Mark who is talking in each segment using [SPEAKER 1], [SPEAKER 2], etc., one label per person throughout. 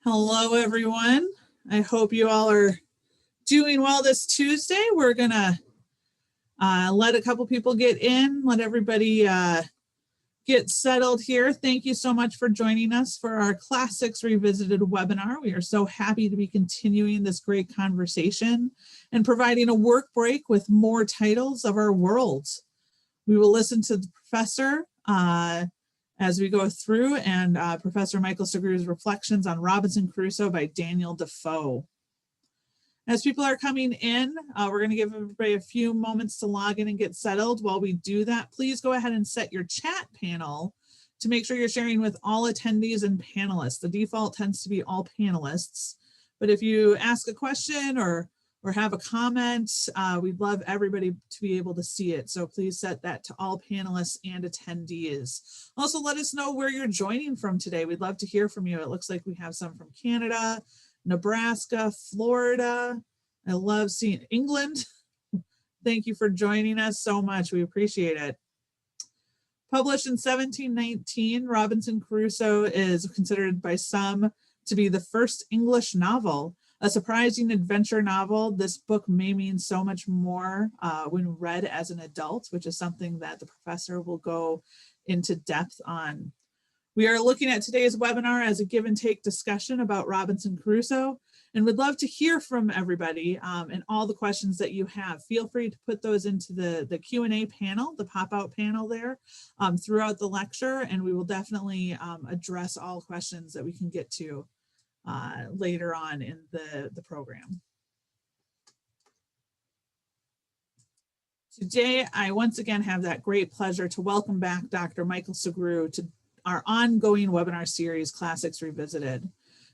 [SPEAKER 1] Hello, everyone. I hope you all are doing well this Tuesday. We're going to let a couple people get in, let everybody get settled here. Thank you so much for joining us for our Classics Revisited webinar. We are so happy to be continuing this great conversation and providing a work break with more titles of our worlds. We will listen to the professor as we go through, and Professor Michael Sugrue's reflections on Robinson Crusoe by Daniel Defoe. As people are coming in, we're going to give everybody a few moments to log in and get settled. While we do that, please go ahead and set your chat panel to make sure you're sharing with all attendees and panelists. The default tends to be all panelists, but if you ask a question or have a comment, we'd love everybody to be able to see it. So please set that to all panelists and attendees. Also, let us know where you're joining from today. We'd love to hear from you. It looks like we have some from Canada, Nebraska, Florida. I love seeing England. Thank you for joining us so much. We appreciate it. Published in 1719, Robinson Crusoe is considered by some to be the first English novel. A surprising adventure novel. This book may mean so much more when read as an adult, which is something that the professor will go into depth on. We are looking at today's webinar as a give and take discussion about Robinson Crusoe, and would love to hear from everybody and all the questions that you have. Feel free to put those into the Q&A panel, the pop-out panel there throughout the lecture, and we will definitely address all questions that we can get to later on in the program. Today, I once again have that great pleasure to welcome back Dr. Michael Sugrue to our ongoing webinar series, Classics Revisited.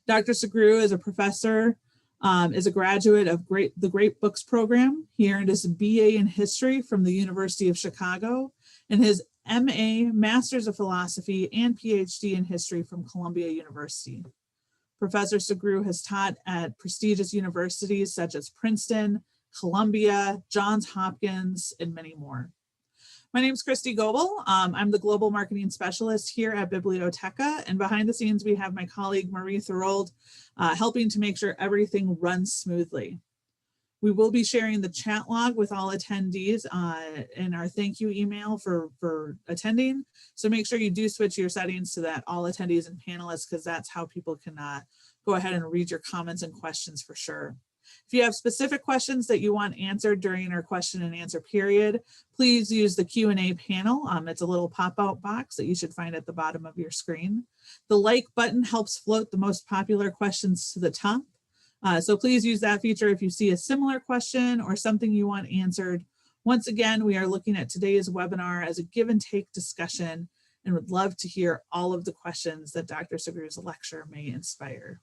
[SPEAKER 1] Dr. Sugrue is a professor, is a graduate of the Great Books program. He earned his BA in history from the University of Chicago and his MA, Masters of Philosophy, and PhD in history from Columbia University. Professor Sugrue has taught at prestigious universities such as Princeton, Columbia, Johns Hopkins, and many more. My name is Christy Goebel. I'm the Global Marketing Specialist here at Bibliotheca, and behind the scenes we have my colleague Marie Thoreault helping to make sure everything runs smoothly. We will be sharing the chat log with all attendees in our thank you email for attending. So make sure you do switch your settings to that all attendees and panelists, because that's how people can go ahead and read your comments and questions for sure. If you have specific questions that you want answered during our question and answer period, please use the Q&A panel. It's a little pop-out box that you should find at the bottom of your screen. The like button helps float the most popular questions to the top. So please use that feature if you see a similar question or something you want answered. Once again, we are looking at today's webinar as a give and take discussion and would love to hear all of the questions that Dr. Sugrue's lecture may inspire.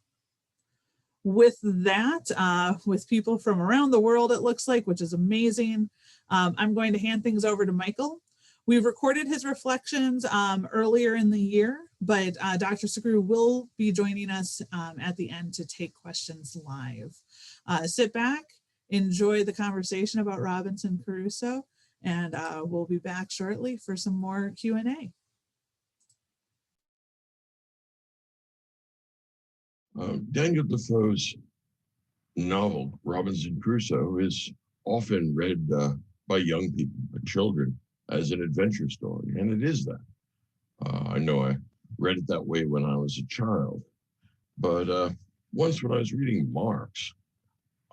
[SPEAKER 1] With that, with people from around the world, it looks like, which is amazing, I'm going to hand things over to Michael. We've recorded his reflections earlier in the year, but Dr. Sugrue will be joining us at the end to take questions live. Sit back, enjoy the conversation about Robinson Crusoe, and we'll be back shortly for some more Q&A.
[SPEAKER 2] Daniel Defoe's novel, Robinson Crusoe, is often read by young people, by children, as an adventure story, and it is that. I know I read it that way when I was a child, but once when I was reading Marx,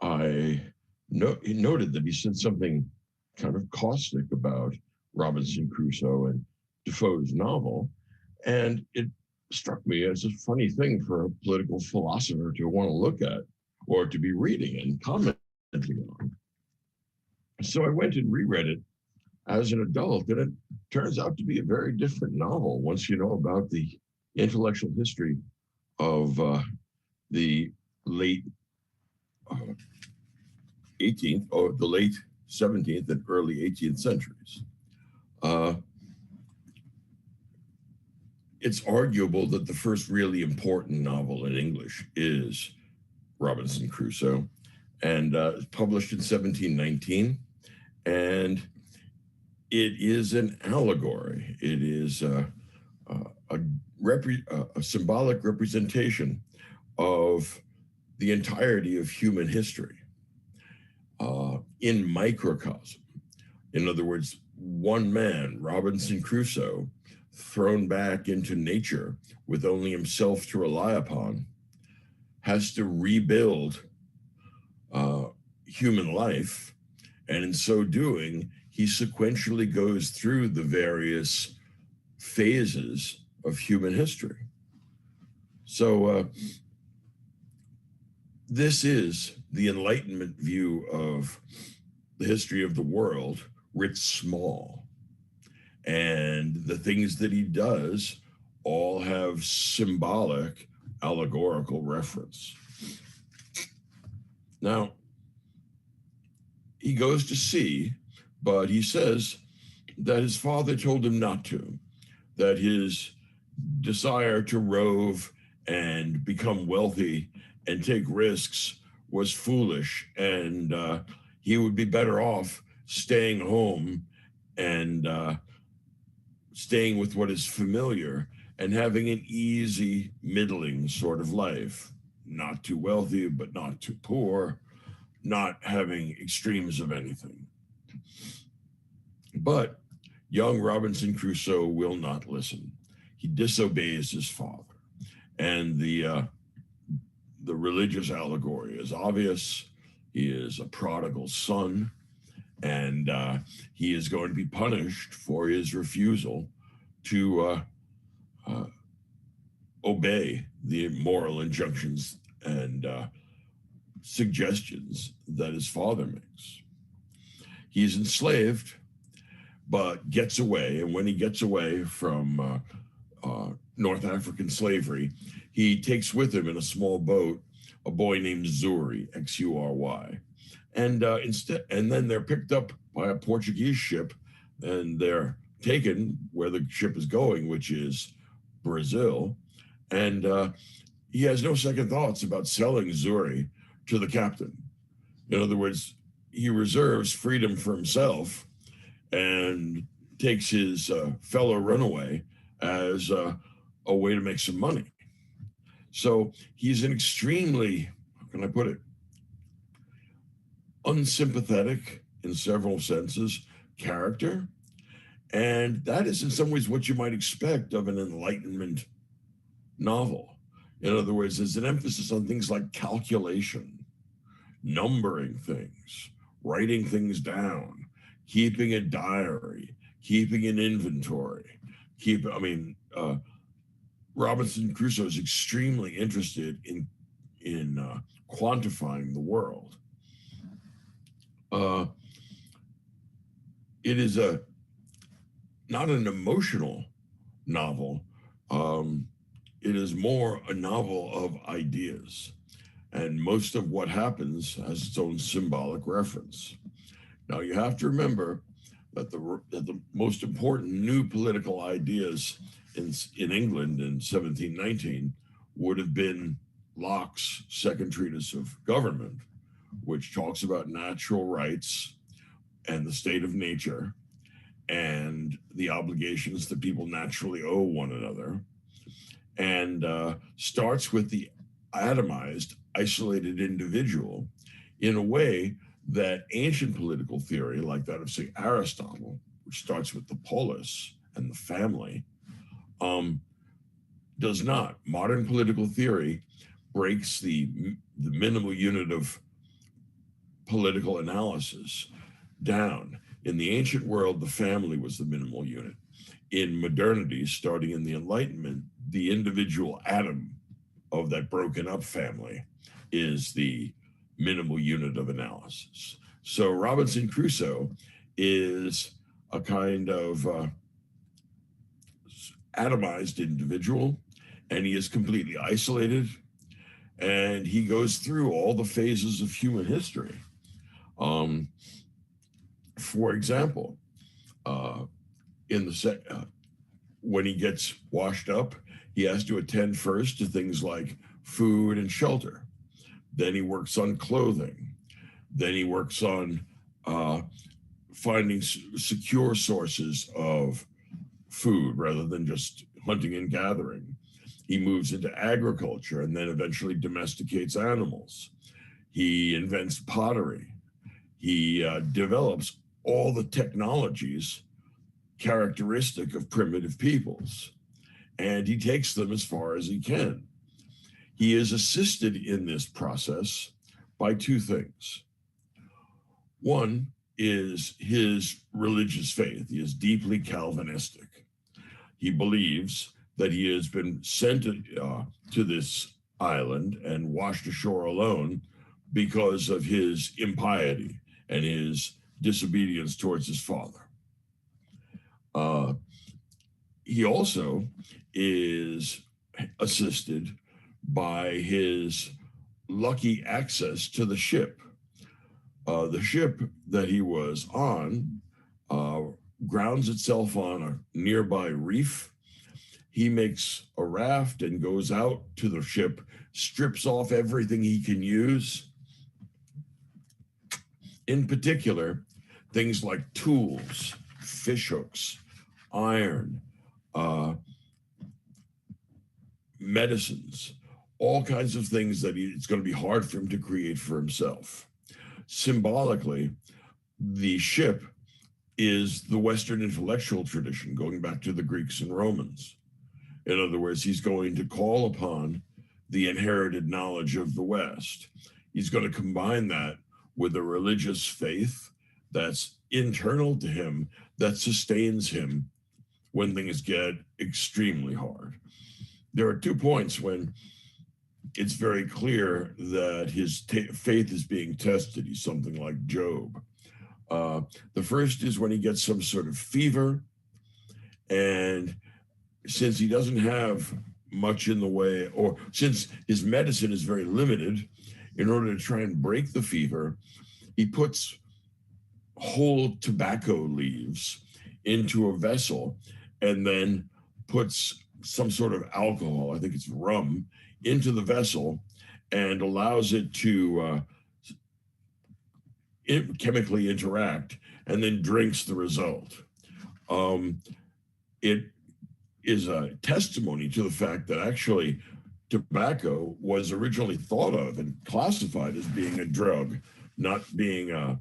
[SPEAKER 2] I noted that he said something kind of caustic about Robinson Crusoe and Defoe's novel, and it struck me as a funny thing for a political philosopher to want to look at or to be reading and commenting on. So I went and reread it as an adult, and it turns out to be a very different novel once you know about the intellectual history of the late 18th or the late 17th and early 18th centuries. It's arguable that the first really important novel in English is Robinson Crusoe, and published in 1719. And it is an allegory. It is a symbolic representation of the entirety of human history in microcosm. In other words, one man, Robinson Crusoe, thrown back into nature with only himself to rely upon, has to rebuild human life. And in so doing, he sequentially goes through the various phases of human history. So this is the Enlightenment view of the history of the world, writ small. And the things that he does all have symbolic, allegorical reference. Now, he goes to sea, but he says that his father told him not to, that his desire to rove and become wealthy and take risks was foolish, and he would be better off staying home and staying with what is familiar and having an easy, middling sort of life. Not too wealthy, but not too poor, not having extremes of anything. But young Robinson Crusoe will not listen. He disobeys his father. And the religious allegory is obvious. He is a prodigal son, and he is going to be punished for his refusal to obey the moral injunctions and suggestions that his father makes. He's enslaved, but gets away. And when he gets away from North African slavery, he takes with him in a small boat a boy named Zuri, Xury. And then they're picked up by a Portuguese ship, and they're taken where the ship is going, which is Brazil. And he has no second thoughts about selling Zuri to the captain. In other words, he reserves freedom for himself and takes his fellow runaway as a way to make some money. So he's an extremely, how can I put it, unsympathetic in several senses character. And that is in some ways what you might expect of an Enlightenment novel. In other words, there's an emphasis on things like calculation, numbering things, writing things down, keeping a diary, keeping an inventory, Robinson Crusoe is extremely interested in quantifying the world. It is not an emotional novel. It is more a novel of ideas, and most of what happens has its own symbolic reference. Now, you have to remember that the most important new political ideas in England in 1719 would have been Locke's Second Treatise of Government, which talks about natural rights and the state of nature and the obligations that people naturally owe one another, and starts with the atomized, isolated individual in a way that ancient political theory, like that of, say, Aristotle, which starts with the polis and the family, does not. Modern political theory breaks the minimal unit of political analysis down. In the ancient world, the family was the minimal unit. In modernity, starting in the Enlightenment, the individual atom of that broken up family is the minimal unit of analysis. So Robinson Crusoe is a kind of atomized individual, and he is completely isolated, and he goes through all the phases of human history. For example, when he gets washed up, he has to attend first to things like food and shelter. Then he works on clothing. Then he works on finding secure sources of food rather than just hunting and gathering. He moves into agriculture and then eventually domesticates animals. He invents pottery. He develops all the technologies characteristic of primitive peoples, and he takes them as far as he can. He is assisted in this process by two things. One is his religious faith. He is deeply Calvinistic. He believes that he has been sent to this island and washed ashore alone because of his impiety and his disobedience towards his father. He also is assisted by his lucky access to the ship. The ship that he was on grounds itself on a nearby reef. He makes a raft and goes out to the ship, strips off everything he can use. In particular, things like tools, fish hooks, iron, medicines, all kinds of things that it's going to be hard for him to create for himself. Symbolically, the ship is the Western intellectual tradition, going back to the Greeks and Romans. In other words, he's going to call upon the inherited knowledge of the West. He's going to combine that with a religious faith that's internal to him, that sustains him when things get extremely hard. There are 2 points when it's very clear that his faith is being tested. He's something like Job. The first is when he gets some sort of fever, and since he doesn't have much in the way, or since his medicine is very limited, in order to try and break the fever, he puts whole tobacco leaves into a vessel and then puts some sort of alcohol, I think it's rum, into the vessel and allows it to chemically interact, and then drinks the result. It is a testimony to the fact that actually tobacco was originally thought of and classified as being a drug, not being a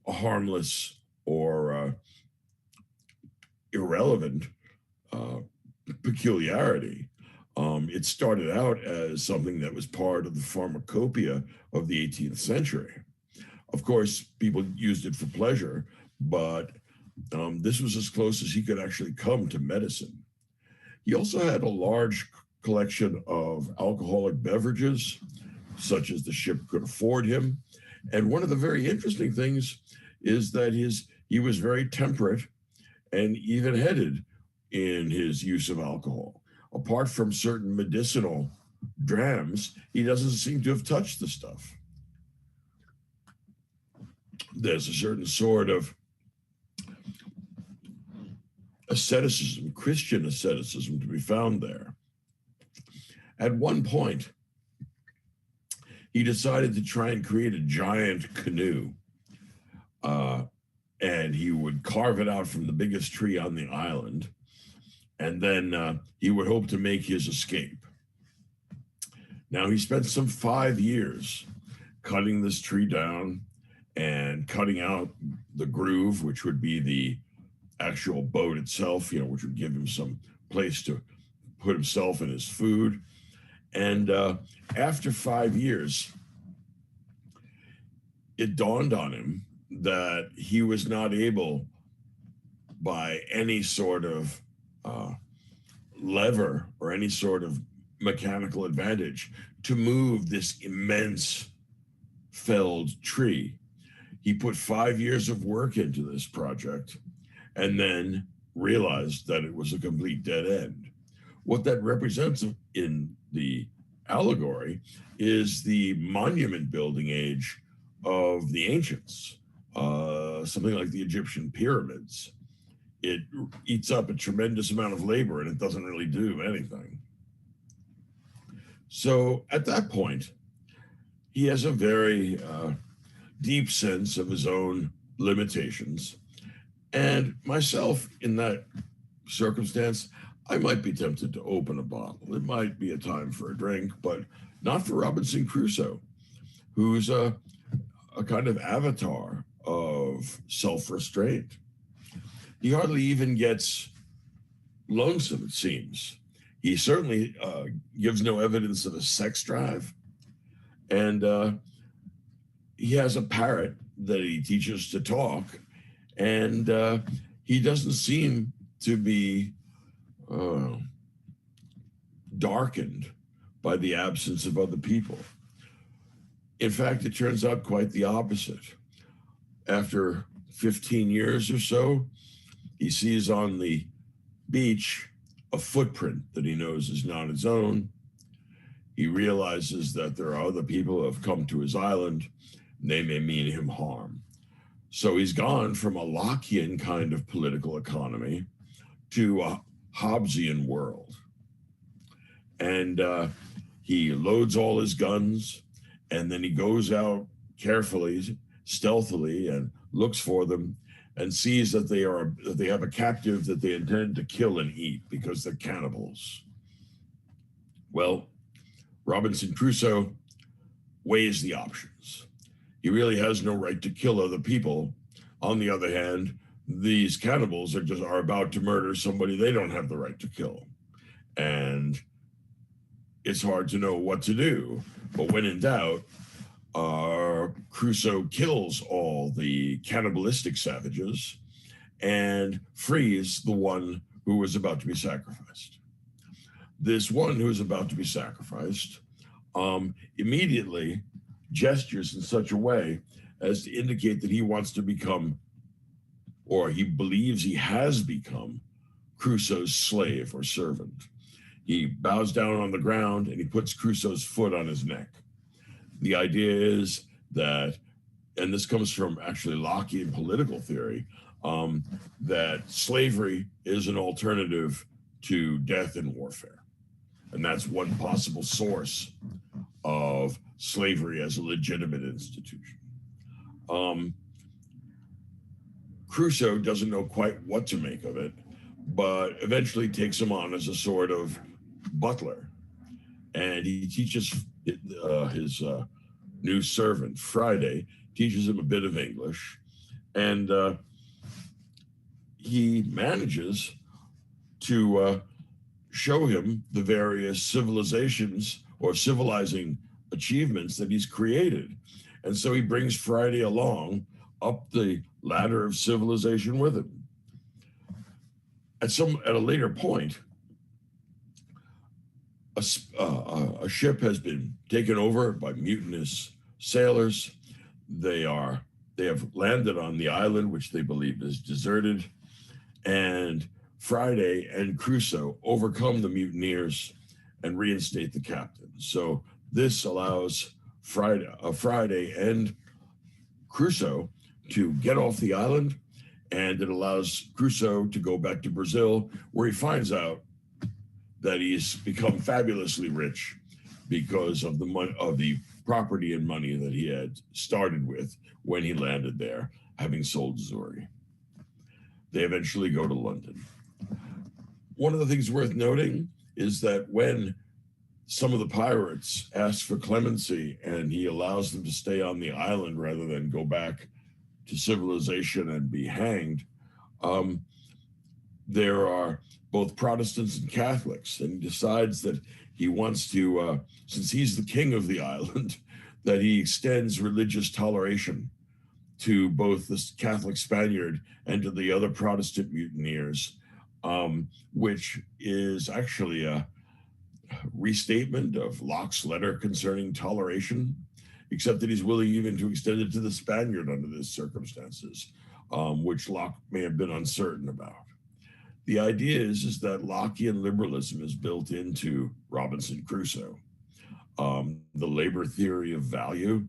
[SPEAKER 2] harmless or irrelevant peculiarity. It started out as something that was part of the pharmacopoeia of the 18th century. Of course, people used it for pleasure, but this was as close as he could actually come to medicine. He also had a large collection of alcoholic beverages, such as the ship could afford him. And one of the very interesting things is that he was very temperate and even-headed in his use of alcohol. Apart from certain medicinal drams, he doesn't seem to have touched the stuff. There's a certain sort of asceticism, Christian asceticism, to be found there. At one point, he decided to try and create a giant canoe, and he would carve it out from the biggest tree on the island, and then he would hope to make his escape. Now, he spent some 5 years cutting this tree down and cutting out the groove, which would be the actual boat itself, which would give him some place to put himself and his food. And after 5 years, it dawned on him that he was not able, by any sort of lever or any sort of mechanical advantage, to move this immense felled tree. He put 5 years of work into this project and then realized that it was a complete dead end. What that represents in the allegory is the monument building age of the ancients, something like the Egyptian pyramids. It eats up a tremendous amount of labor and it doesn't really do anything. So at that point, he has a very deep sense of his own limitations. And myself, in that circumstance, I might be tempted to open a bottle. It might be a time for a drink, but not for Robinson Crusoe, who's a kind of avatar of self-restraint. He hardly even gets lonesome, it seems. He certainly gives no evidence of a sex drive. And he has a parrot that he teaches to talk. And he doesn't seem to be darkened by the absence of other people. In fact, it turns out quite the opposite. After 15 years or so, he sees on the beach a footprint that he knows is not his own. He realizes that there are other people who have come to his island, and they may mean him harm. So he's gone from a Lockean kind of political economy to a Hobbesian world. And he loads all his guns, and then he goes out carefully, stealthily, and looks for them, and sees that they have a captive that they intend to kill and eat because they're cannibals. Well, Robinson Crusoe weighs the options. He really has no right to kill other people. On the other hand, these cannibals are about to murder somebody they don't have the right to kill. And it's hard to know what to do. But when in doubt, Crusoe kills all the cannibalistic savages and frees the one who was about to be sacrificed. This one who is about to be sacrificed immediately gestures in such a way as to indicate that he wants to become, or he believes he has become, Crusoe's slave or servant. He bows down on the ground and he puts Crusoe's foot on his neck. The idea is that, and this comes from actually Lockean political theory, that slavery is an alternative to death in warfare. And that's one possible source of slavery as a legitimate institution. Crusoe doesn't know quite what to make of it, but eventually takes him on as a sort of butler. And he teaches his new servant, Friday, teaches him a bit of English. And he manages to show him the various civilizations or civilizing achievements that he's created. And so he brings Friday along up the ladder of civilization with him. At a later point, a ship has been taken over by mutinous sailors. They have landed on the island, which they believe is deserted. And Friday and Crusoe overcome the mutineers and reinstate the captain. So this allows Friday and Crusoe to get off the island, and it allows Crusoe to go back to Brazil, where he finds out that he's become fabulously rich because of the property and money that he had started with when he landed there, having sold Zuri. They eventually go to London. One of the things worth noting is that when some of the pirates ask for clemency and he allows them to stay on the island rather than go back to civilization and be hanged, there are both Protestants and Catholics, and he decides that he wants to, since he's the king of the island, that he extends religious toleration to both the Catholic Spaniard and to the other Protestant mutineers, which is actually a restatement of Locke's letter concerning toleration, except that he's willing even to extend it to the Spaniard under these circumstances, which Locke may have been uncertain about. The idea is that Lockean liberalism is built into Robinson Crusoe. The labor theory of value,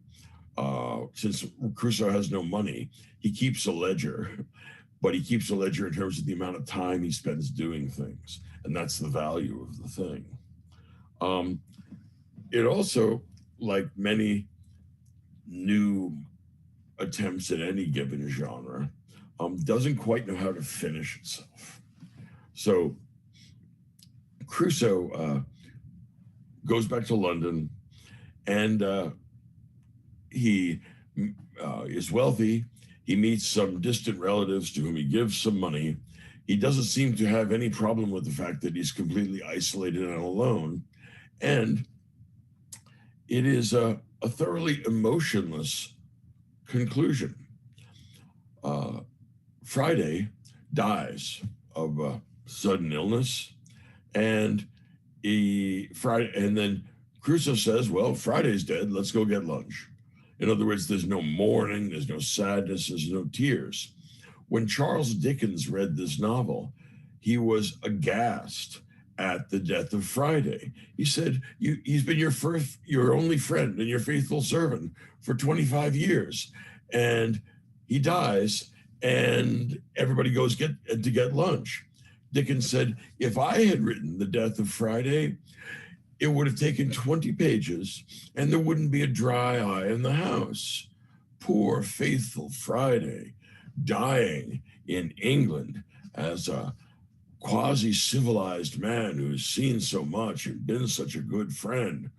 [SPEAKER 2] since Crusoe has no money, he keeps a ledger, but he keeps a ledger in terms of the amount of time he spends doing things, and that's the value of the thing. It also, like many new attempts at any given genre, doesn't quite know how to finish itself. So Crusoe goes back to London, and he is wealthy. He meets some distant relatives to whom he gives some money. He doesn't seem to have any problem with the fact that he's completely isolated and alone. And it is a thoroughly emotionless conclusion. Friday dies of sudden illness, and then Crusoe says, well, Friday's dead, let's go get lunch. In other words, there's no mourning, there's no sadness, there's no tears. When Charles Dickens read this novel, he was aghast at the death of Friday. He said, he's been your only friend and your faithful servant for 25 years. And he dies, and everybody goes to get lunch. Dickens said, if I had written the death of Friday, it would have taken 20 pages and there wouldn't be a dry eye in the house. Poor faithful Friday, dying in England as a quasi-civilized man who's seen so much and been such a good friend.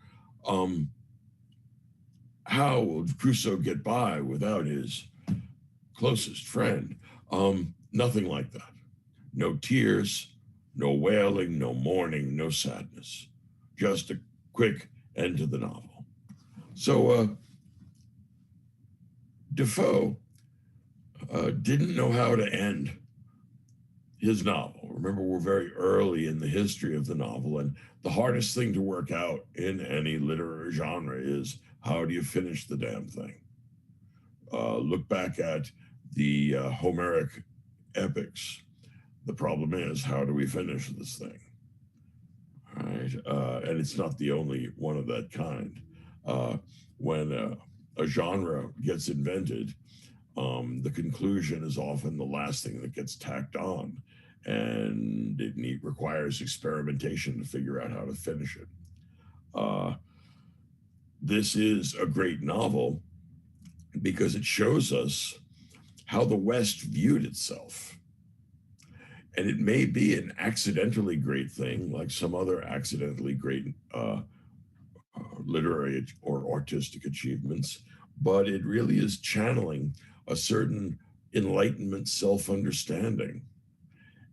[SPEAKER 2] How will Crusoe get by without his closest friend? Nothing like that. No tears, no wailing, no mourning, no sadness. Just a quick end to the novel. So Defoe didn't know how to end his novel. Remember, we're very early in the history of the novel, and the hardest thing to work out in any literary genre is how do you finish the damn thing? Look back at the Homeric epics. The problem is, how do we finish this thing? Right, and it's not the only one of that kind. When a genre gets invented, the conclusion is often the last thing that gets tacked on, and it requires experimentation to figure out how to finish it. This is a great novel because it shows us how the West viewed itself. And it may be an accidentally great thing, like some other accidentally great literary or artistic achievements, but it really is channeling a certain Enlightenment self-understanding.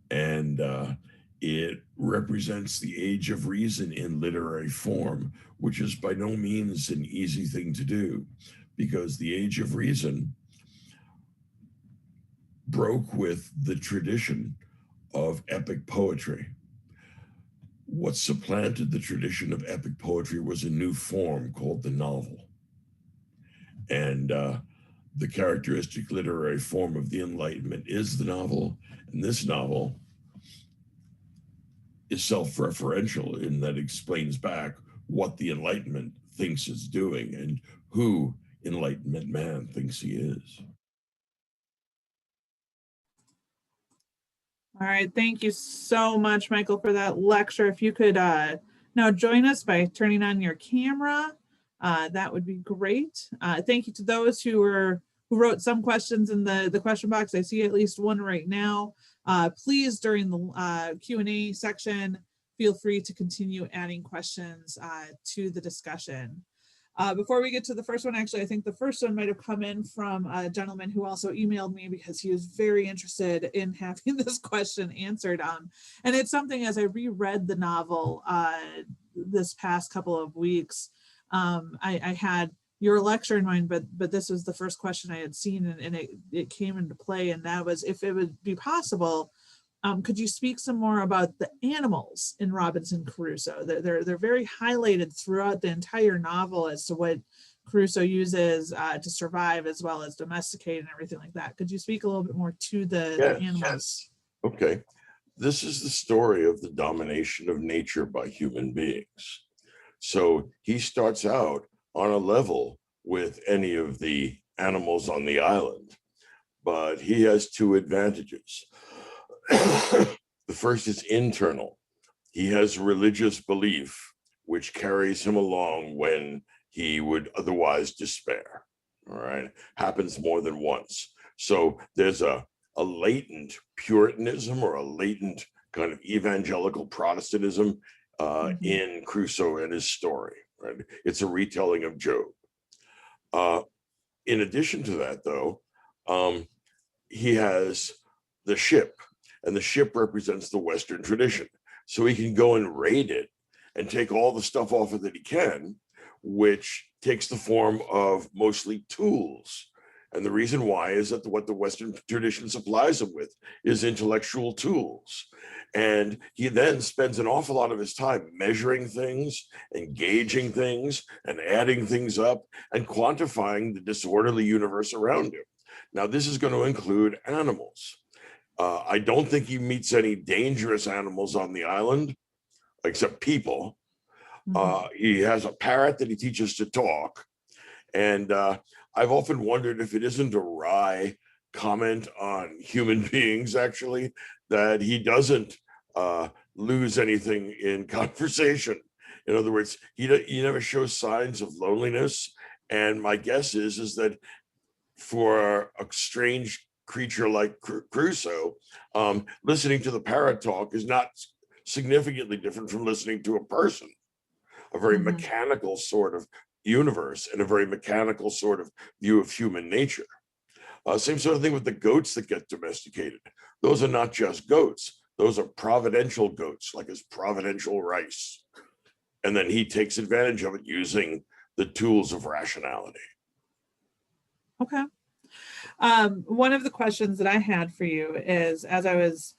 [SPEAKER 2] And it represents the age of reason in literary form, which is by no means an easy thing to do, because the age of reason broke with the tradition of epic poetry. What supplanted the tradition of epic poetry was a new form called the novel. And the characteristic literary form of the Enlightenment is the novel. And this novel is self-referential in that it explains back what the Enlightenment thinks it's doing and who Enlightenment man thinks he is.
[SPEAKER 1] All right, thank you so much, Michael, for that lecture. If you could now join us by turning on your camera, that would be great. Thank you to those who wrote some questions in the question box. I see at least one right now. Please, during the Q&A section, feel free to continue adding questions to the discussion. Before we get to the first one, actually, I think the first one might have come in from a gentleman who also emailed me because he was very interested in having this question answered. And it's something, as I reread the novel this past couple of weeks, I had your lecture in mind, but this was the first question I had seen, and it came into play, and that was if it would be possible, could you speak some more about the animals in Robinson Crusoe? They're very highlighted throughout the entire novel as to what Crusoe uses to survive, as well as domesticate and everything like that. Could you speak a little bit more to the animals?
[SPEAKER 2] Yes. Okay. This is the story of the domination of nature by human beings. So he starts out on a level with any of the animals on the island, but he has two advantages. The first is internal. He has religious belief, which carries him along when he would otherwise despair. All right, happens more than once. So there's a latent Puritanism or a latent kind of evangelical Protestantism
[SPEAKER 1] Mhm.
[SPEAKER 2] in Crusoe and his story. Right? It's a retelling of Job. In addition to that, though, he has the ship, and the ship represents the Western tradition. So he can go and raid it and take all the stuff off it that he can, which takes the form of mostly tools. And the reason why is that what the Western tradition supplies him with is intellectual tools. And he then spends an awful lot of his time measuring things, engaging things, and adding things up and quantifying the disorderly universe around him. Now, this is going to include animals. I don't think he meets any dangerous animals on the island, except people. He has a parrot that he teaches to talk. And I've often wondered if it isn't a wry comment on human beings, actually, that he doesn't lose anything in conversation. In other words, he never shows signs of loneliness. And my guess is that for a strange creature like Crusoe, listening to the parrot talk is not significantly different from listening to a person, a very mechanical sort of universe and a very mechanical sort of view of human nature. Same sort of thing with the goats that get domesticated. Those are not just goats. Those are providential goats, like his providential rice. And then he takes advantage of it using the tools of rationality.
[SPEAKER 1] Okay. One of the questions that I had for you is, as I was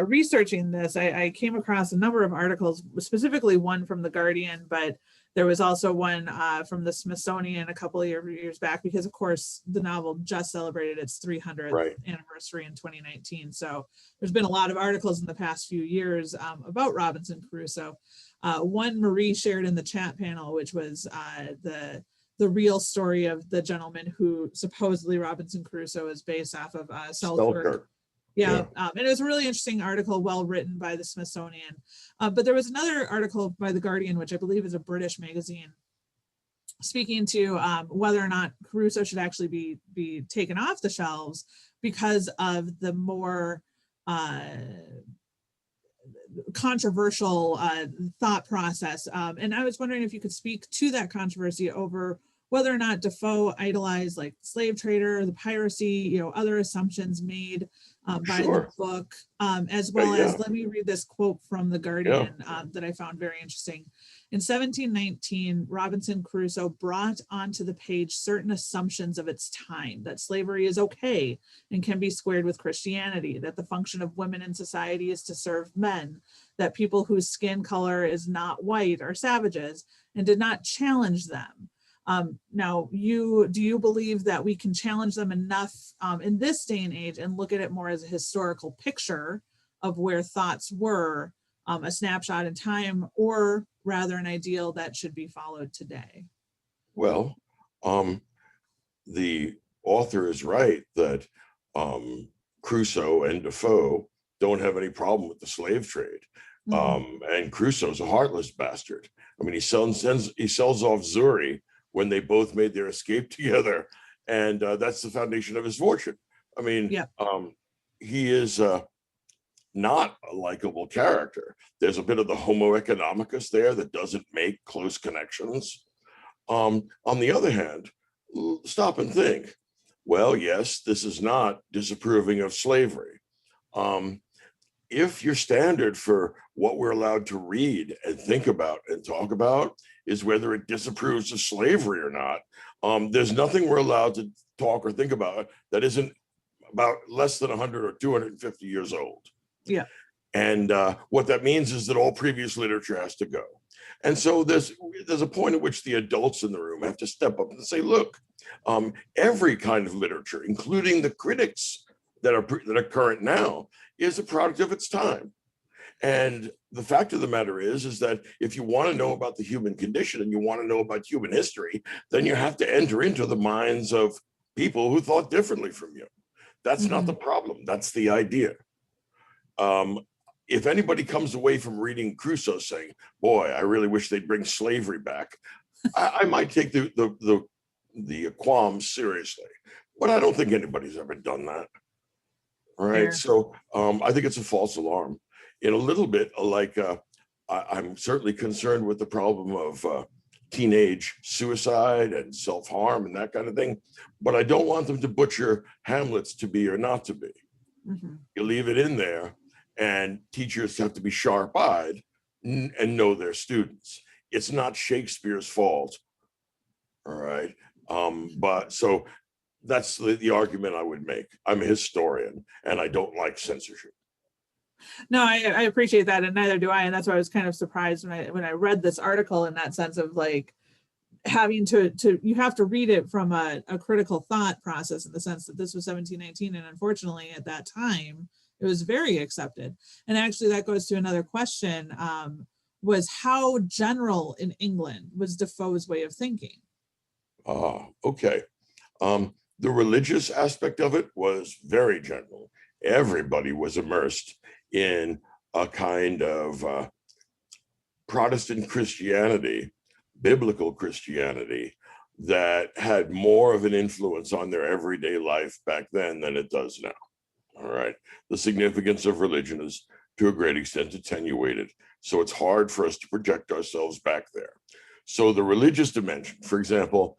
[SPEAKER 1] researching this, I came across a number of articles, specifically one from The Guardian, but there was also one from the Smithsonian a couple of years back, because of course the novel just celebrated its 300th anniversary in 2019. So there's been a lot of articles in the past few years about Robinson Crusoe. One Marie shared in the chat panel, which was the real story of the gentleman who supposedly Robinson Crusoe is based off of, Selkirk. Yeah. And it was a really interesting article, well written by the Smithsonian. But there was another article by The Guardian, which I believe is a British magazine, speaking to whether or not Crusoe should actually be taken off the shelves because of the more controversial thought process. And I was wondering if you could speak to that controversy over whether or not Defoe idolized like slave trader, the piracy, other assumptions made by the book, as well as, let me read this quote from The Guardian that I found very interesting. In 1719, Robinson Crusoe brought onto the page certain assumptions of its time, that slavery is okay and can be squared with Christianity, that the function of women in society is to serve men, that people whose skin color is not white are savages, and did not challenge them. Now, do you believe that we can challenge them enough in this day and age and look at it more as a historical picture of where thoughts were, a snapshot in time, or rather an ideal that should be followed today?
[SPEAKER 2] Well, the author is right that Crusoe and Defoe don't have any problem with the slave trade. And Crusoe's a heartless bastard. I mean, he sells off Zuri when they both made their escape together, and that's the foundation of his fortune. I mean, he is not a likable character. There's a bit of the Homo economicus there that doesn't make close connections. On the other hand, stop and think. Well, yes, this is not disapproving of slavery. If your standard for what we're allowed to read and think about and talk about is whether it disapproves of slavery or not, there's nothing we're allowed to talk or think about that isn't about less than 100 or 250 years old.
[SPEAKER 1] Yeah.
[SPEAKER 2] And what that means is that all previous literature has to go. And so there's a point at which the adults in the room have to step up and say, look, every kind of literature, including the critics that are current now, is a product of its time. And the fact of the matter is that if you want to know about the human condition and you want to know about human history, then you have to enter into the minds of people who thought differently from you. That's not the problem. That's the idea. If anybody comes away from reading Crusoe saying, boy, I really wish they'd bring slavery back, I might take the qualms seriously. But I don't think anybody's ever done that. Right. So I think it's a false alarm. in a little bit like I'm certainly concerned with the problem of teenage suicide and self-harm and that kind of thing, but I don't want them to butcher Hamlet's to be or not to be.
[SPEAKER 1] Mm-hmm.
[SPEAKER 2] You leave it in there, and teachers have to be sharp-eyed and know their students. It's not Shakespeare's fault, all right? But so that's the argument I would make. I'm a historian, and I don't like censorship.
[SPEAKER 1] No, I appreciate that, and neither do I. And that's why I was kind of surprised when I read this article, in that sense of like having to you have to read it from a critical thought process, in the sense that this was 1719, and unfortunately at that time it was very accepted. And actually that goes to another question, was how general in England was Defoe's way of thinking?
[SPEAKER 2] Okay. The religious aspect of it was very general. Everybody was immersed in a kind of Protestant Christianity, biblical Christianity, that had more of an influence on their everyday life back then than it does now. All right. The significance of religion is to a great extent attenuated. So it's hard for us to project ourselves back there. So the religious dimension, for example,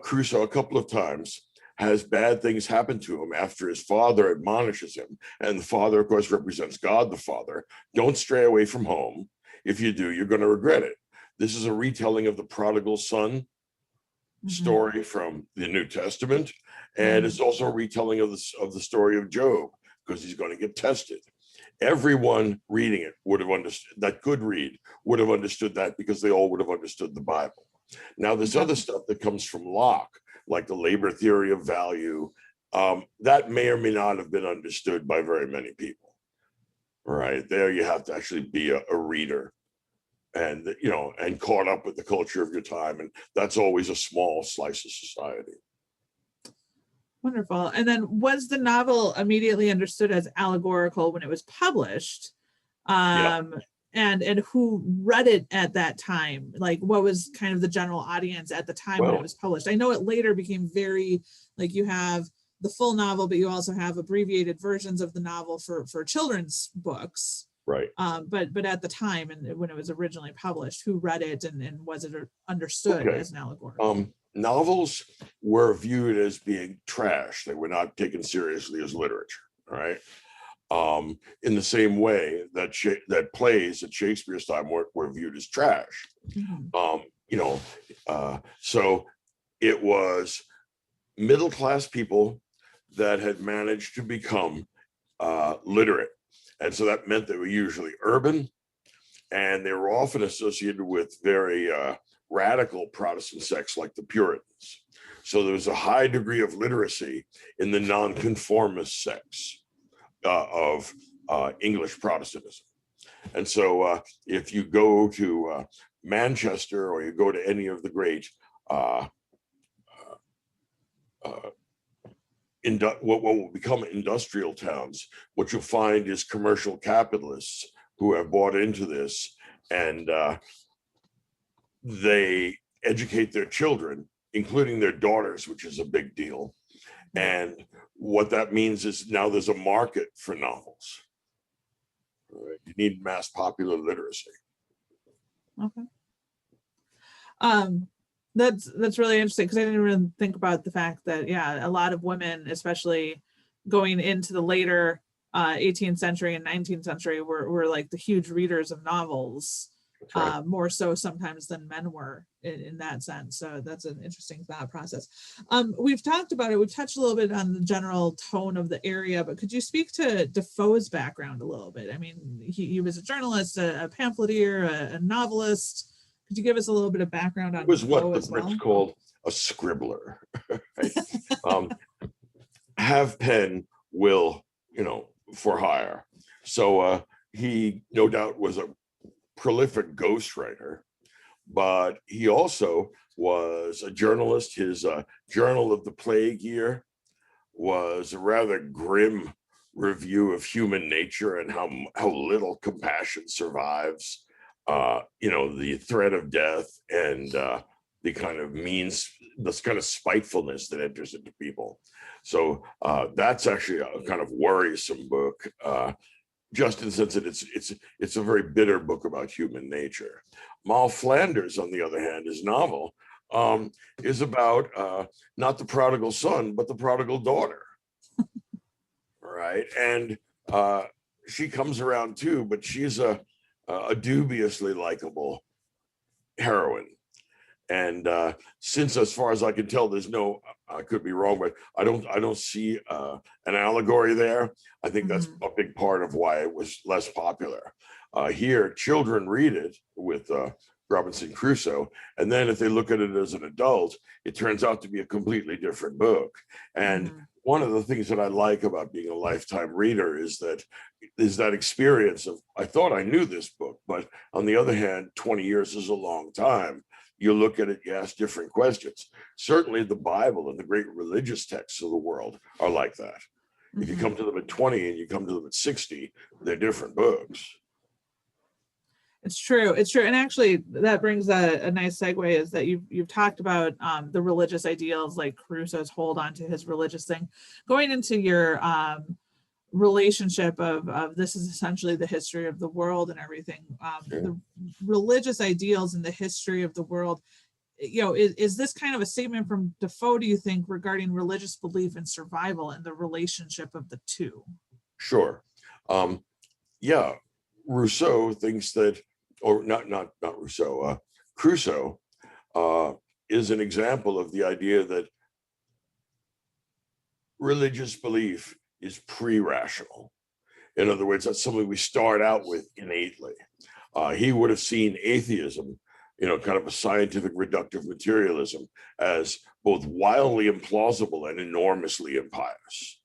[SPEAKER 2] Crusoe a couple of times has bad things happen to him after his father admonishes him. And the father, of course, represents God the Father. Don't stray away from home. If you do, you're going to regret it. This is a retelling of the prodigal son story from the New Testament. And it's also a retelling of the story of Job, because he's going to get tested. Everyone reading it would have understood, that could read, would have understood that, because they all would have understood the Bible. Now, this other stuff that comes from Locke, like the labor theory of value, that may or may not have been understood by very many people. Right there, you have to actually be a reader, and and caught up with the culture of your time, and that's always a small slice of society.
[SPEAKER 1] Wonderful. And then was the novel immediately understood as allegorical when it was published?
[SPEAKER 2] Yeah.
[SPEAKER 1] And who read it at that time? Like, what was kind of the general audience at the time when it was published? I know it later became very, like, you have the full novel, but you also have abbreviated versions of the novel for children's books.
[SPEAKER 2] Right.
[SPEAKER 1] But at the time, and when it was originally published, who read it, and was it understood as an allegory?
[SPEAKER 2] Novels were viewed as being trash. They were not taken seriously as literature, right? In the same way that plays at Shakespeare's time were viewed as trash. So it was middle-class people that had managed to become literate. And so that meant they were usually urban, and they were often associated with very radical Protestant sects like the Puritans. So there was a high degree of literacy in the nonconformist sects of English Protestantism. And so if you go to Manchester, or you go to any of the great what will become industrial towns, what you'll find is commercial capitalists who have bought into this, and they educate their children, including their daughters, which is a big deal. And what that means is now there's a market for novels. Right? You need mass popular literacy.
[SPEAKER 1] Okay. That's really interesting, because I didn't even think about the fact that, a lot of women, especially going into the later 18th century and 19th century, were like the huge readers of novels, right. More so sometimes than men were in that sense. So that's an interesting thought process. We've talked about it. We've touched a little bit on the general tone of the area, but could you speak to Defoe's background a little bit? I mean, he was a journalist, a pamphleteer, a novelist. Could you give us a little bit of background on?
[SPEAKER 2] It was what the Brits called a scribbler. Right? Have pen, will, for hire. So he no doubt was a prolific ghostwriter, but he also was a journalist. His Journal of the Plague Year was a rather grim review of human nature and how little compassion survives. The threat of death and the kind of this kind of spitefulness that enters into people. So that's actually a kind of worrisome book.
[SPEAKER 3] just in the sense that it's a very bitter book about human nature. Moll Flanders, on the other hand, his novel is about not the prodigal son, but the prodigal daughter, right? And she comes around too, but she's a dubiously likable heroine. And since, as far as I can tell, there's no, I could be wrong, but I don't see an allegory there. I think that's a big part of why it was less popular. Here, children read it with Robinson Crusoe, and then if they look at it as an adult, it turns out to be a completely different book. And one of the things that I like about being a lifetime reader is that experience of, I thought I knew this book, but on the other hand, 20 years is a long time. You look at it, you ask different questions. Certainly the Bible and the great religious texts of the world are like that. If you come to them at 20 and you come to them at 60, they're different books.
[SPEAKER 1] It's true. It's true. And actually, that brings a nice segue, is that you've talked about the religious ideals, like Crusoe's hold on to his religious thing. Going into your relationship of this is essentially the history of the world and everything, the religious ideals in the history of the world, is this kind of a statement from Defoe, do you think, regarding religious belief and survival and the relationship of the two?
[SPEAKER 3] Sure. Yeah. Rousseau thinks that, or not Rousseau, Crusoe is an example of the idea that religious belief is pre-rational. In other words, that's something we start out with innately. He would have seen atheism, kind of a scientific reductive materialism, as both wildly implausible and enormously impious.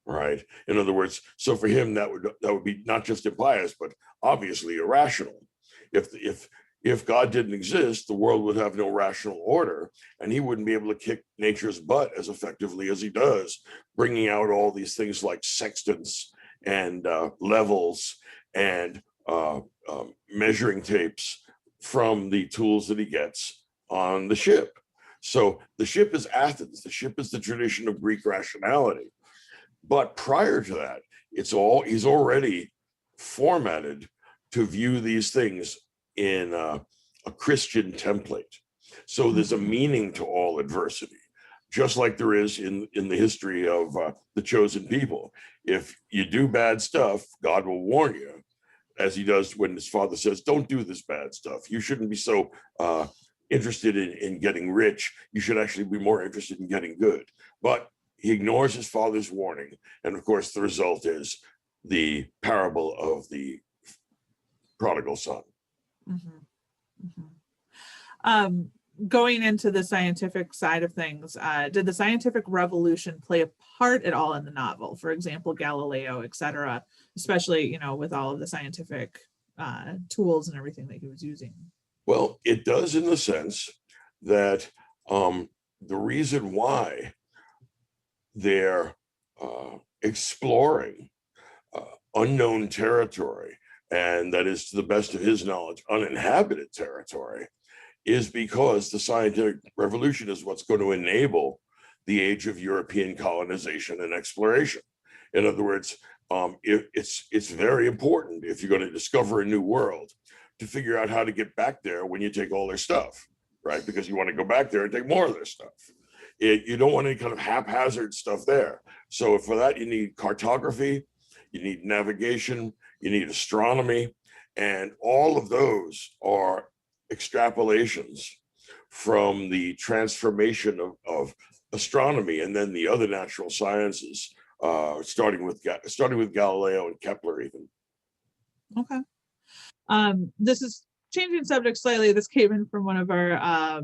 [SPEAKER 3] Right. In other words, so for him, that would be not just impious, but obviously irrational. If God didn't exist, the world would have no rational order, and he wouldn't be able to kick nature's butt as effectively as he does, bringing out all these things like sextants and levels and measuring tapes from the tools that he gets on the ship. So the ship is Athens. The ship is the tradition of Greek rationality. But prior to that, he's already formatted to view these things in a Christian template. So there's a meaning to all adversity, just like there is in the history of the chosen people. If you do bad stuff, God will warn you, as he does when his father says, don't do this bad stuff. You shouldn't be so interested in getting rich. You should actually be more interested in getting good. But he ignores his father's warning. And of course, the result is the parable of the prodigal son.
[SPEAKER 1] Going into the scientific side of things, did the scientific revolution play a part at all in the novel? For example, Galileo, etc., especially, with all of the scientific tools and everything that he was using?
[SPEAKER 3] Well, it does, in the sense that the reason why they're exploring unknown territory, and that is, to the best of his knowledge, uninhabited territory, is because the scientific revolution is what's going to enable the age of European colonization and exploration. In other words, it's very important, if you're going to discover a new world, to figure out how to get back there when you take all their stuff, right? Because you want to go back there and take more of their stuff. You don't want any kind of haphazard stuff there. So for that, you need cartography, you need navigation, you need astronomy, and all of those are extrapolations from the transformation of astronomy and then the other natural sciences, starting with Galileo and Kepler even.
[SPEAKER 1] Okay. This is changing subject slightly. This came in from one of our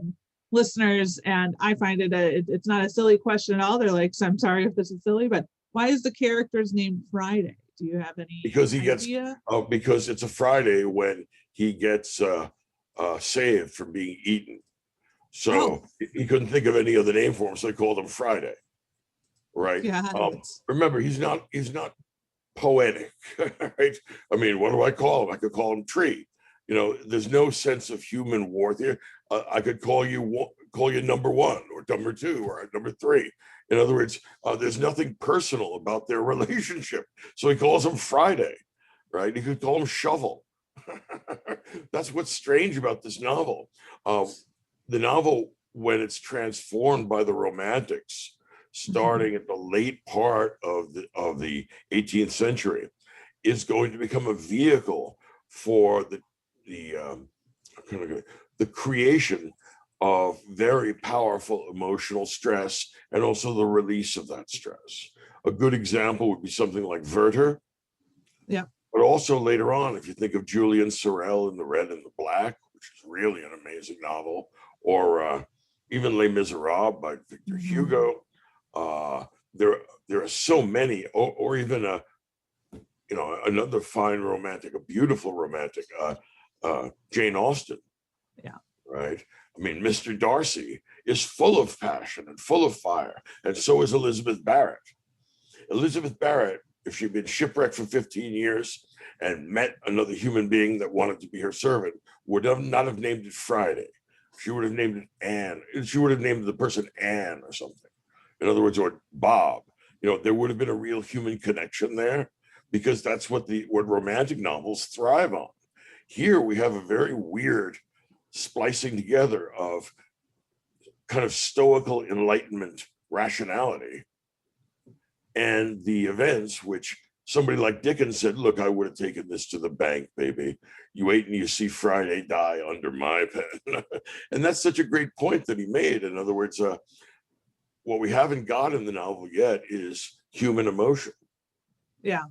[SPEAKER 1] listeners, and I find it's not a silly question at all. They're like, so I'm sorry if this is silly, but why is the character's name Friday? Do you have any idea?
[SPEAKER 3] Because it's a Friday when he gets saved from being eaten. So he couldn't think of any other name for him, so they called him Friday. Right.
[SPEAKER 1] Yeah.
[SPEAKER 3] Remember, he's not poetic, right? I mean, what do I call him? I could call him Tree. There's no sense of human warfare. I could call you number one or number two or number three. In other words, there's nothing personal about their relationship. So he calls him Friday. right? You could call him Shovel. That's what's strange about this novel. The novel, when it's transformed by the Romantics, starting at the late part of the 18th century, is going to become a vehicle for the creation of very powerful emotional stress and also the release of that stress. A good example would be something like Werther.
[SPEAKER 1] Yeah.
[SPEAKER 3] But also later on, if you think of Julian Sorel in The Red and the Black, which is really an amazing novel, or even Les Miserables by Victor Hugo, there are so many, or even another fine romantic, a beautiful romantic, Jane Austen.
[SPEAKER 1] Yeah.
[SPEAKER 3] Right. I mean, Mr. Darcy is full of passion and full of fire, and so is Elizabeth Barrett. Elizabeth Barrett, if she'd been shipwrecked for 15 years and met another human being that wanted to be her servant, would not have named it Friday. She would have named it Anne. She would have named the person Anne or something. In other words, or Bob. There would have been a real human connection there, because that's what romantic novels thrive on. Here we have a very weird splicing together of kind of stoical Enlightenment rationality and the events which somebody like Dickens said, look, I would have taken this to the bank, baby. You wait and you see Friday die under my pen. And that's such a great point that he made. In other words, what we haven't got in the novel yet is human emotion.
[SPEAKER 1] Yeah.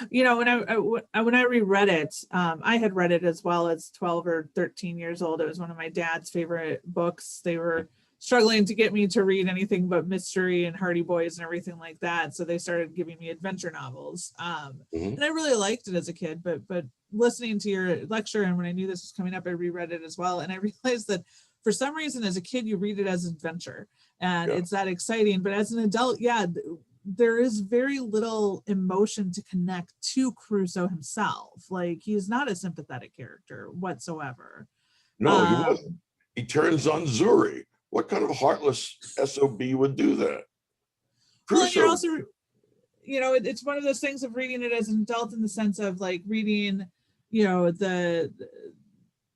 [SPEAKER 1] When I reread it, I had read it as well as 12 or 13 years old. It was one of my dad's favorite books. They were struggling to get me to read anything but mystery and Hardy Boys and everything like that. So they started giving me adventure novels. And I really liked it as a kid, but listening to your lecture, and when I knew this was coming up, I reread it as well. And I realized that for some reason, as a kid, you read it as adventure and it's that exciting. But as an adult, there is very little emotion to connect to Crusoe himself. Like, he's not a sympathetic character whatsoever.
[SPEAKER 3] No, he wasn't. He turns on Zuri. What kind of heartless SOB would do that?
[SPEAKER 1] Crusoe, well, and you're also, it's one of those things of reading it as an adult in the sense of like reading,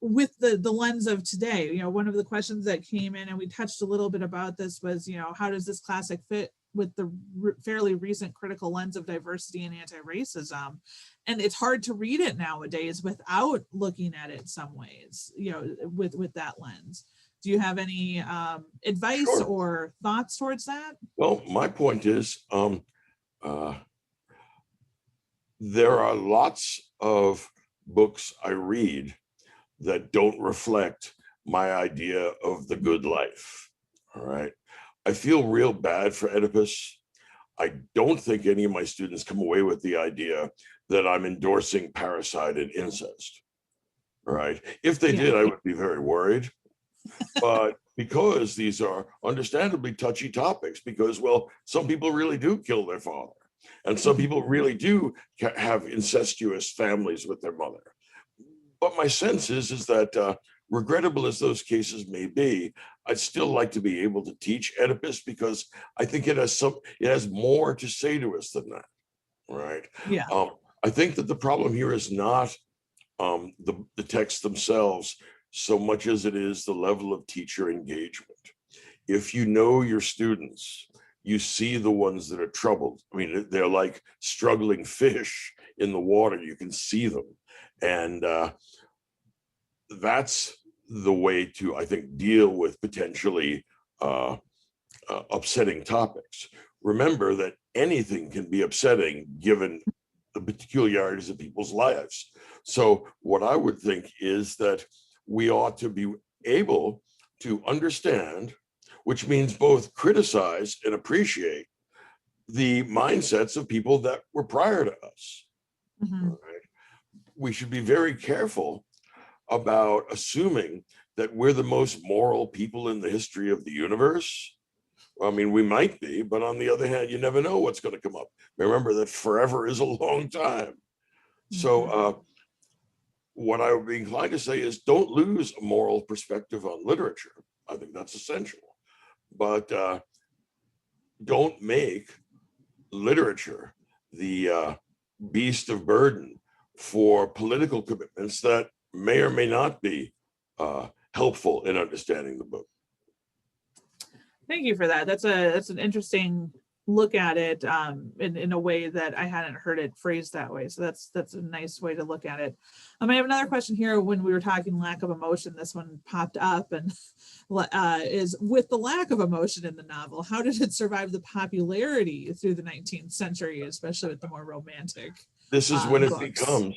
[SPEAKER 1] with the lens of today. One of the questions that came in, and we touched a little bit about this, was, how does this classic fit with the fairly recent critical lens of diversity and anti-racism? And it's hard to read it nowadays without looking at it some ways, with that lens. Do you have any advice or thoughts towards that?
[SPEAKER 3] Well, my point is, there are lots of books I read that don't reflect my idea of the good life. All right. I feel real bad for Oedipus. I don't think any of my students come away with the idea that I'm endorsing parricide and incest. All right. If they did, I would be very worried. But because these are understandably touchy topics, because, well, some people really do kill their father, and some people really do have incestuous families with their mother. But my sense is that regrettable as those cases may be, I'd still like to be able to teach Oedipus, because I think it has more to say to us than that, right?
[SPEAKER 1] Yeah.
[SPEAKER 3] I think that the problem here is not the texts themselves so much as it is the level of teacher engagement. If you know your students, you see the ones that are troubled. I mean, they're like struggling fish in the water. You can see them. And that's the way to, I think, deal with potentially upsetting topics. Remember that anything can be upsetting given the peculiarities of people's lives. So what I would think is that we ought to be able to understand, which means both criticize and appreciate the mindsets of people that were prior to us.
[SPEAKER 1] Mm-hmm.
[SPEAKER 3] Right? We should be very careful about assuming that we're the most moral people in the history of the universe. I mean, we might be, but on the other hand, you never know what's going to come up. Remember that forever is a long time. Mm-hmm. So what I would be inclined to say is don't lose a moral perspective on literature. I think that's essential. But don't make literature the beast of burden for political commitments that may or may not be helpful in understanding the book.
[SPEAKER 1] Thank you for that. That's an interesting look at it in a way that I hadn't heard it phrased that way. So that's a nice way to look at it. I have another question here. When we were talking lack of emotion, this one popped up, and is, with the lack of emotion in the novel, how did it survive the popularity through the 19th century, especially with the more romantic?
[SPEAKER 3] This is when it
[SPEAKER 1] books?
[SPEAKER 3] becomes.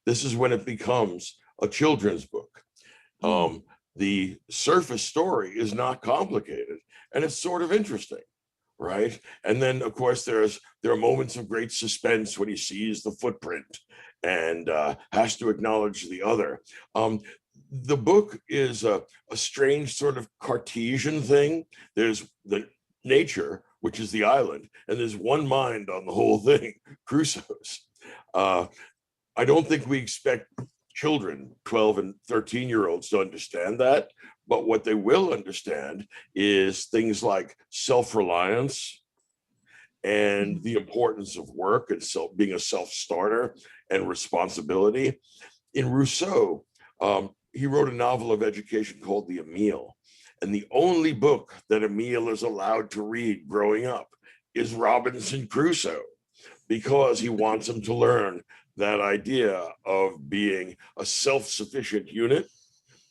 [SPEAKER 3] This is when it becomes a children's book. The surface story is not complicated, and it's sort of interesting, right? And then, of course, there are moments of great suspense when he sees the footprint and has to acknowledge the other. The book is a strange sort of Cartesian thing. There's the nature, which is the island, and there's one mind on the whole thing, Crusoe's. I don't think we expect children, 12 and 13-year-olds, to understand that, but what they will understand is things like self-reliance and the importance of work and being a self-starter and responsibility. In Rousseau, he wrote a novel of education called The Emile, and the only book that Emile is allowed to read growing up is Robinson Crusoe, because he wants him to learn that idea of being a self-sufficient unit,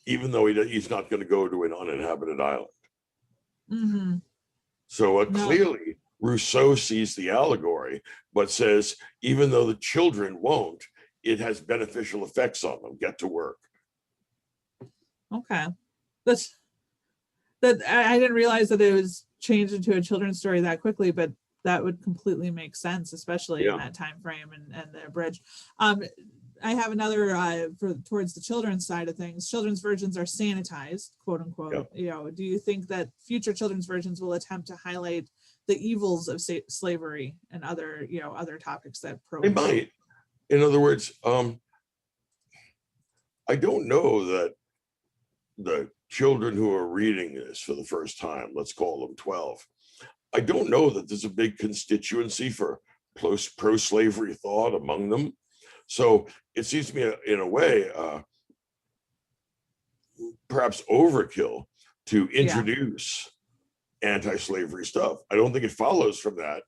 [SPEAKER 3] even though he's not going to go to an uninhabited island. So clearly, Rousseau sees the allegory, but says, even though the children won't, it has beneficial effects on them. Get to work.
[SPEAKER 1] Okay. I didn't realize that it was changed into a children's story that quickly, but that would completely make sense, especially in that time frame and the bridge. I have another towards the children's side of things. Children's versions are sanitized, quote unquote. Do you think that future children's versions will attempt to highlight the evils of slavery and other topics that
[SPEAKER 3] they might? In other words, I don't know that the children who are reading this for the first time, let's call them 12, I don't know that there's a big constituency for pro-slavery thought among them. So it seems to me, in a way, perhaps overkill to introduce anti-slavery stuff. I don't think it follows from that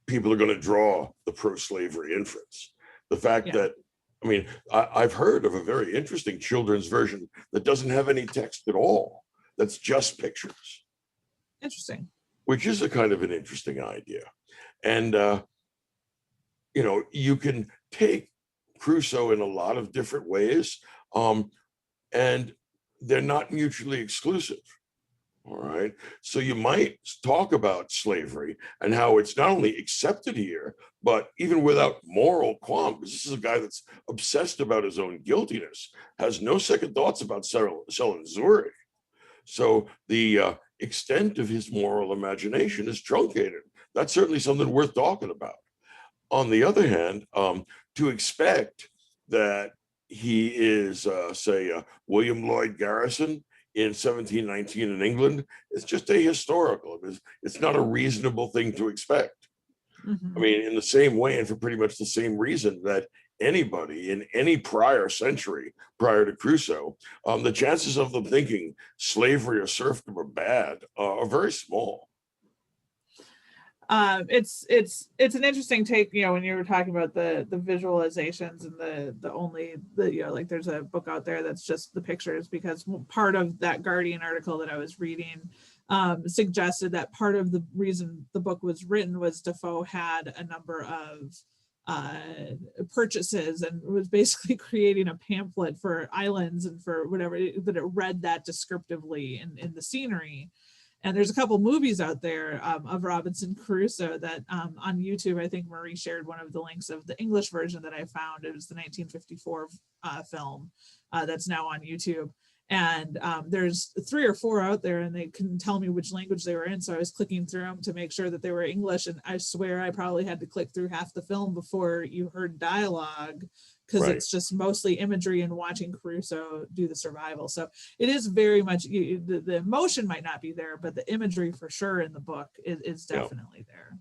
[SPEAKER 3] people are going to draw the pro-slavery inference. The fact that, I mean, I've heard of a very interesting children's version that doesn't have any text at all. That's just pictures.
[SPEAKER 1] Interesting.
[SPEAKER 3] Which is a kind of an interesting idea. And, you can take Crusoe in a lot of different ways, and they're not mutually exclusive. All right. So you might talk about slavery and how it's not only accepted here, but even without moral qualms. This is a guy that's obsessed about his own guiltiness, has no second thoughts about selling Zurich. So the extent of his moral imagination is truncated. That's certainly something worth talking about. On the other hand, to expect that he is, William Lloyd Garrison in 1719 in England, is just ahistorical. It's not a reasonable thing to expect. I mean, in the same way, and for pretty much the same reason that anybody in any prior century prior to Crusoe, the chances of them thinking slavery or serfdom are bad are very small.
[SPEAKER 1] It's an interesting take, when you were talking about the visualizations and like there's a book out there that's just the pictures, because part of that Guardian article that I was reading suggested that part of the reason the book was written was Defoe had a number of purchases and was basically creating a pamphlet for islands and for whatever, that it read that descriptively in the scenery. And there's a couple movies out there of Robinson Crusoe that on YouTube, I think Marie shared one of the links of the English version that I found. It was the 1954 film that's now on YouTube. And there's 3 or 4 out there, and they couldn't tell me which language they were in. So I was clicking through them to make sure that they were English. And I swear I probably had to click through half the film before you heard dialogue, because it's just mostly imagery and watching Crusoe do the survival. So it is very much, the emotion might not be there, but the imagery for sure in the book is definitely there.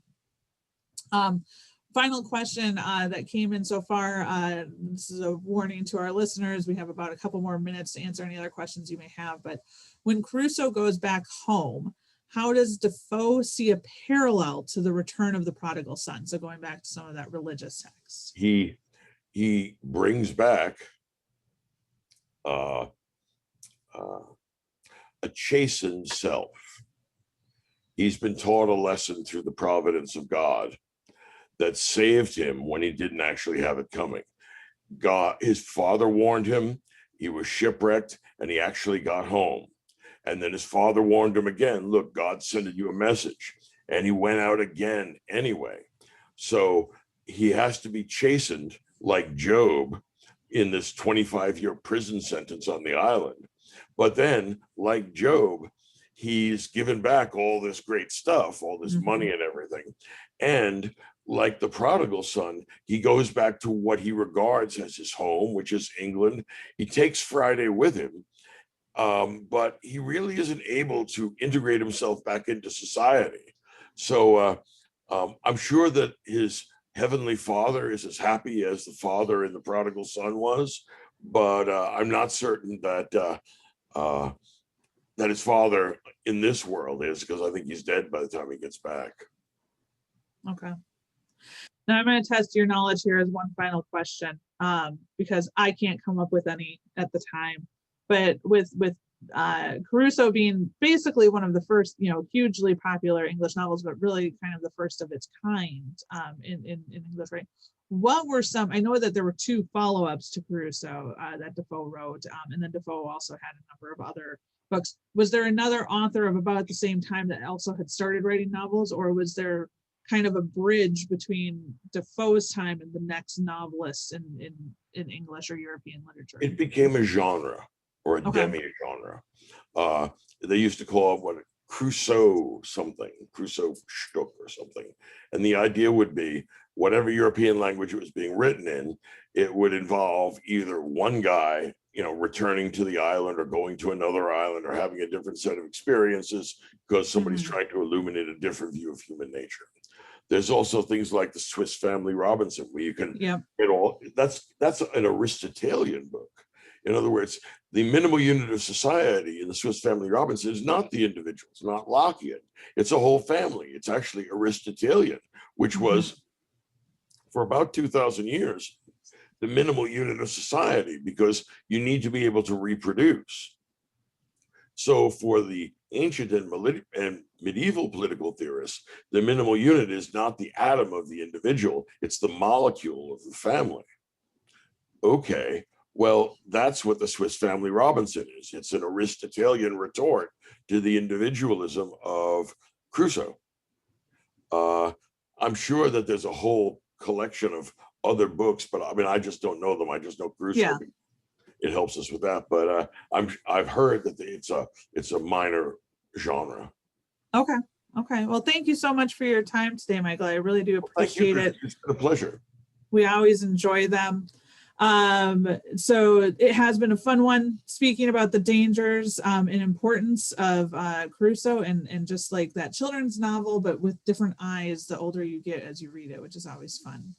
[SPEAKER 1] Final question that came in so far. This is a warning to our listeners. We have about a couple more minutes to answer any other questions you may have. But when Crusoe goes back home, how does Defoe see a parallel to the return of the prodigal son? So going back to some of that religious text.
[SPEAKER 3] He brings back a chastened self. He's been taught a lesson through the providence of God that saved him when he didn't actually have it coming. God, his father warned him, he was shipwrecked, and he actually got home. And then his father warned him again, look, God's sending you a message. And he went out again anyway. So he has to be chastened like Job in this 25-year prison sentence on the island. But then, like Job, he's given back all this great stuff, all this money and everything. And like the prodigal son, he goes back to what he regards as his home, which is England. He takes Friday with him, but he really isn't able to integrate himself back into society. So I'm sure that his heavenly father is as happy as the father in the prodigal son was, but I'm not certain that that his father in this world is, because I think he's dead by the time he gets back.
[SPEAKER 1] Okay. Now I'm going to test your knowledge here as one final question, because I can't come up with any at the time. But with Crusoe being basically one of the first, hugely popular English novels, but really kind of the first of its kind in English, right? What were some? I know that there were 2 follow-ups to Crusoe that Defoe wrote, and then Defoe also had a number of other books. Was there another author of about the same time that also had started writing novels, or was there kind of a bridge between Defoe's time and the next novelists in English or European literature?
[SPEAKER 3] It became a genre or a demi-genre. They used to call it what, Crusoe something, Crusoe Stück or something. And the idea would be whatever European language it was being written in, it would involve either one guy, returning to the island or going to another island or having a different set of experiences because somebody's trying to illuminate a different view of human nature. There's also things like the Swiss Family Robinson, where you can get all, that's an Aristotelian book. In other words, the minimal unit of society in the Swiss Family Robinson is not the individual, it's not Lockean, it's a whole family. It's actually Aristotelian, which was for about 2,000 years, the minimal unit of society, because you need to be able to reproduce. So for the ancient and medieval political theorists, the minimal unit is not the atom of the individual, it's the molecule of the family. Okay, well, that's what the Swiss Family Robinson is. It's an Aristotelian retort to the individualism of Crusoe. I'm sure that there's a whole collection of other books, but I mean, I just don't know them. I just know Crusoe. Yeah. It helps us with that, but I've heard that it's a minor genre. Okay.
[SPEAKER 1] Well, thank you so much for your time today, Michael. I really do appreciate it.
[SPEAKER 3] It's been a pleasure.
[SPEAKER 1] We always enjoy them. So it has been a fun one, speaking about the dangers and importance of Crusoe and just like that children's novel, but with different eyes the older you get as you read it, which is always fun.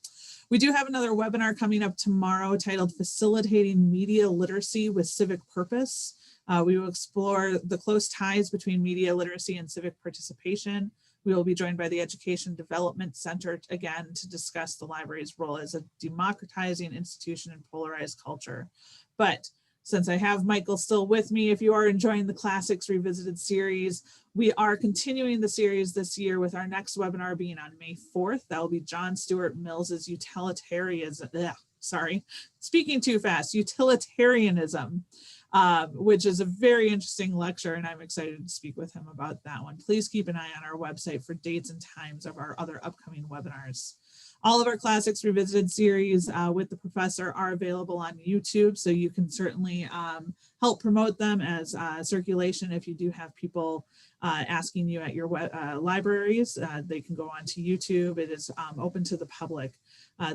[SPEAKER 1] We do have another webinar coming up tomorrow titled Facilitating Media Literacy with Civic Purpose. We will explore the close ties between media literacy and civic participation. We will be joined by the Education Development Center again to discuss the library's role as a democratizing institution in polarized culture. But since I have Michael still with me, if you are enjoying the Classics Revisited series, we are continuing the series this year with our next webinar being on May 4th. That will be John Stuart Mills's Utilitarianism, which is a very interesting lecture, and I'm excited to speak with him about that one. Please keep an eye on our website for dates and times of our other upcoming webinars. All of our Classics Revisited series with the professor are available on YouTube, so you can certainly help promote them as circulation. If you do have people asking you at your libraries, they can go onto YouTube. It is open to the public.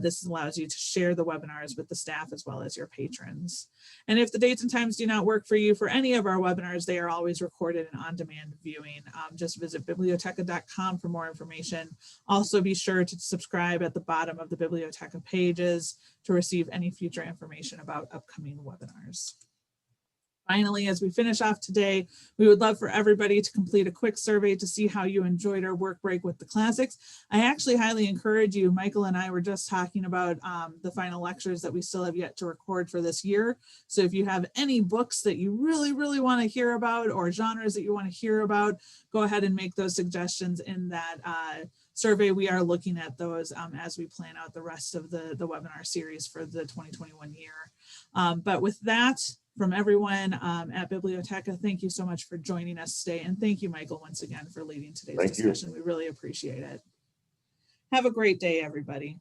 [SPEAKER 1] This allows you to share the webinars with the staff as well as your patrons. And if the dates and times do not work for you for any of our webinars, they are always recorded and on-demand viewing. Just visit bibliotheca.com for more information. Also be sure to subscribe at the bottom of the Bibliotheca pages to receive any future information about upcoming webinars. Finally, as we finish off today, we would love for everybody to complete a quick survey to see how you enjoyed our work break with the classics. I actually highly encourage you. Michael and I were just talking about the final lectures that we still have yet to record for this year. So if you have any books that you really, really want to hear about or genres that you want to hear about, go ahead and make those suggestions in that survey. We are looking at those as we plan out the rest of the webinar series for the 2021 year. But with that, from everyone at Bibliotheca, thank you so much for joining us today. And thank you, Michael, once again for leading today's discussion. We really appreciate it. Have a great day, everybody.